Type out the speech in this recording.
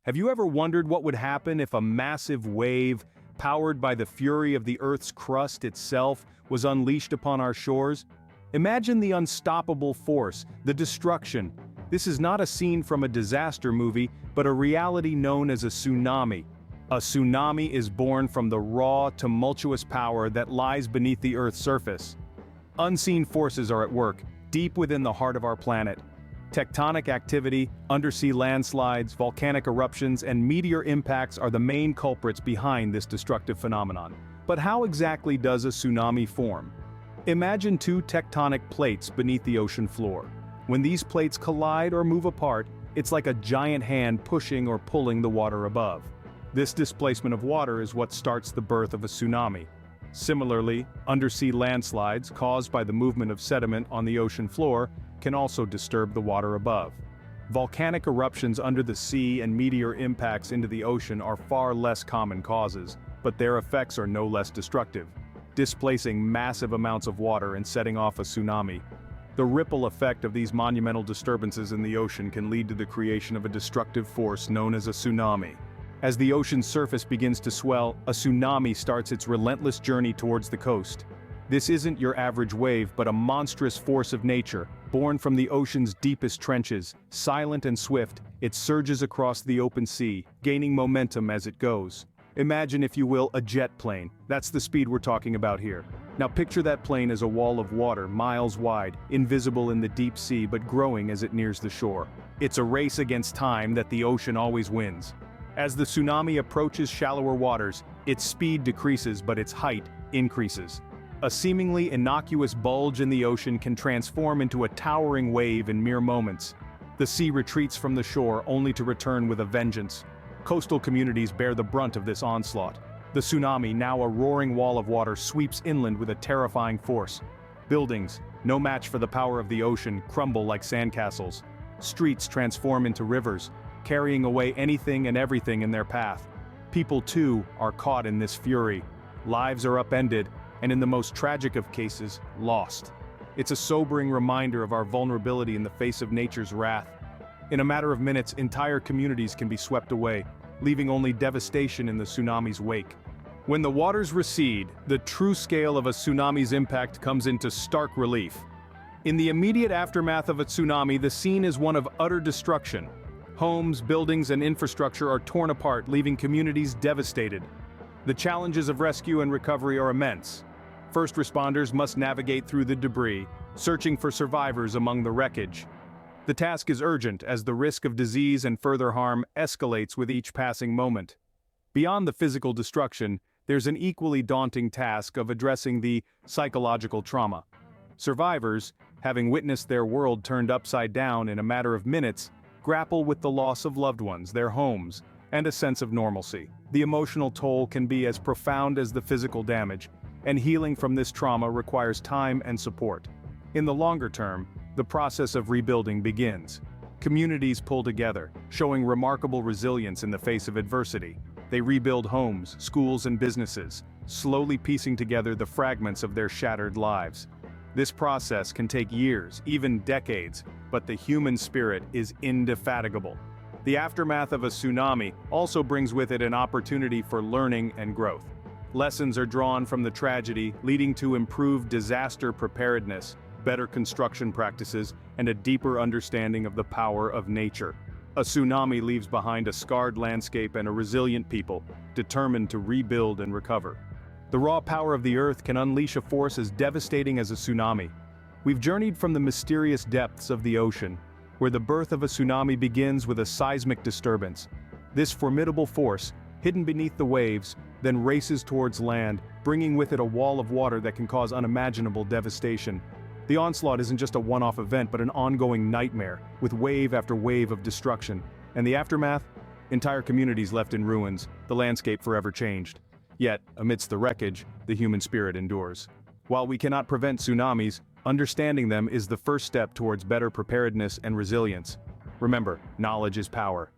Have you ever wondered what would happen if a massive wave, powered by the fury of the Earth's crust itself, was unleashed upon our shores? Imagine the unstoppable force, the destruction. This is not a scene from a disaster movie, but a reality known as a tsunami. A tsunami is born from the raw, tumultuous power that lies beneath the Earth's surface. Unseen forces are at work, deep within the heart of our planet. Tectonic activity, undersea landslides, volcanic eruptions, and meteor impacts are the main culprits behind this destructive phenomenon. But how exactly does a tsunami form? Imagine two tectonic plates beneath the ocean floor. When these plates collide or move apart, it's like a giant hand pushing or pulling the water above. This displacement of water is what starts the birth of a tsunami. Similarly, undersea landslides caused by the movement of sediment on the ocean floor can also disturb the water above. Volcanic eruptions under the sea and meteor impacts into the ocean are far less common causes, but their effects are no less destructive, displacing massive amounts of water and setting off a tsunami. The ripple effect of these monumental disturbances in the ocean can lead to the creation of a destructive force known as a tsunami. As the ocean's surface begins to swell, a tsunami starts its relentless journey towards the coast. This isn't your average wave, but a monstrous force of nature, born from the ocean's deepest trenches. Silent and swift, it surges across the open sea, gaining momentum as it goes. Imagine, if you will, a jet plane. That's the speed we're talking about here. Now picture that plane as a wall of water, miles wide, invisible in the deep sea but growing as it nears the shore. It's a race against time that the ocean always wins. As the tsunami approaches shallower waters, its speed decreases but its height increases. A seemingly innocuous bulge in the ocean can transform into a towering wave in mere moments. The sea retreats from the shore only to return with a vengeance. Coastal communities bear the brunt of this onslaught. The tsunami, now a roaring wall of water, sweeps inland with a terrifying force. Buildings, no match for the power of the ocean, crumble like sandcastles. Streets transform into rivers, carrying away anything and everything in their path. People, too, are caught in this fury. Lives are upended, and in the most tragic of cases, lost. It's a sobering reminder of our vulnerability in the face of nature's wrath. In a matter of minutes, entire communities can be swept away, leaving only devastation in the tsunami's wake. When the waters recede, the true scale of a tsunami's impact comes into stark relief. In the immediate aftermath of a tsunami, the scene is one of utter destruction. Homes, buildings, and infrastructure are torn apart, leaving communities devastated. The challenges of rescue and recovery are immense. First responders must navigate through the debris, searching for survivors among the wreckage. The task is urgent as the risk of disease and further harm escalates with each passing moment. Beyond the physical destruction, there's an equally daunting task of addressing the psychological trauma. Survivors, having witnessed their world turned upside down in a matter of minutes, grapple with the loss of loved ones, their homes, and a sense of normalcy. The emotional toll can be as profound as the physical damage, and healing from this trauma requires time and support. In the longer term, the process of rebuilding begins. Communities pull together, showing remarkable resilience in the face of adversity. They rebuild homes, schools, and businesses, slowly piecing together the fragments of their shattered lives. This process can take years, even decades, but the human spirit is indefatigable. The aftermath of a tsunami also brings with it an opportunity for learning and growth. Lessons are drawn from the tragedy, leading to improved disaster preparedness, better construction practices, and a deeper understanding of the power of nature. A tsunami leaves behind a scarred landscape and a resilient people, determined to rebuild and recover. The raw power of the earth can unleash a force as devastating as a tsunami. We've journeyed from the mysterious depths of the ocean, where the birth of a tsunami begins with a seismic disturbance. This formidable force, hidden beneath the waves, then races towards land, bringing with it a wall of water that can cause unimaginable devastation. The onslaught isn't just a one-off event, but an ongoing nightmare, with wave after wave of destruction. And the aftermath? Entire communities left in ruins, the landscape forever changed. Yet, amidst the wreckage, the human spirit endures. While we cannot prevent tsunamis, understanding them is the first step towards better preparedness and resilience. Remember, knowledge is power.